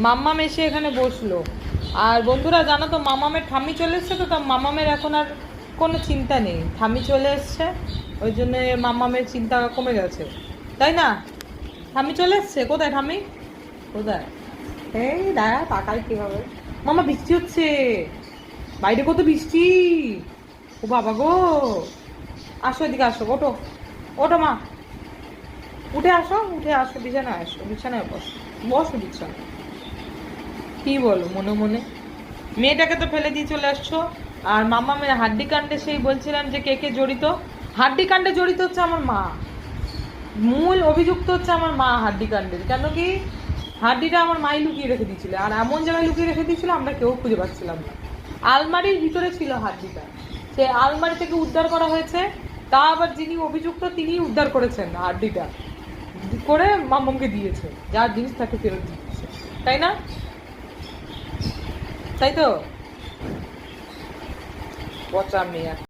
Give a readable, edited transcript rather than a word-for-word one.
মাম্মাম এসে এখানে বসলো। আর বন্ধুরা জানো তো, মামামের ঠাম্মি চলে এসছে, তো তা মামামের এখন আর কোনো চিন্তা নেই, ঠাম্মি চলে এসছে, ওই জন্য মামামের চিন্তা কমে গেছে, তাই না? ঠাম্মি চলে এসছে। কোথায় ঠাম্মি? কোথায়? এই দাঁড়া, তাকাই কিভাবে। মামা বৃষ্টি হচ্ছে, বাইরে কত বৃষ্টি। ও বাবা গো, আসো এদিকে, আসো, ওঠো, ওঠো মা, উঠে আসো, উঠে আসো, বিছানায় আসো, বিছানায় বসো, বসো বিছানায়। কি বলো মনে মনে? মেয়েটাকে তো ফেলে দিয়ে চলে আসছো। আর মামা মেয়ে হাড্ডি কাণ্ডে সেই বলছিলেন যে কে কে জড়িত। হাড্ডি কাণ্ডে জড়িত হচ্ছে আমার মা, মূল অভিযুক্ত হচ্ছে আমার মা হাড্ডি কাণ্ডের। কেন কি, হাড্ডিটা আমার মাই লুকিয়ে রেখে দিয়েছিল, আর এমন জায়গায় লুকিয়ে রেখে দিয়েছিল আমরা কেউ খুঁজে পাচ্ছিলাম না। আলমারির ভিতরে ছিল হাড্ডিটা, সে আলমারি থেকে উদ্ধার করা হয়েছে। তা আবার যিনি অভিযুক্ত তিনি উদ্ধার করেছেন হাড্ডিটা, করে মাম্মামকে দিয়েছে, যার জিনিস তাকে ফেরত দিয়েছে, তাই না? তাই তো, পচা মেয়ে।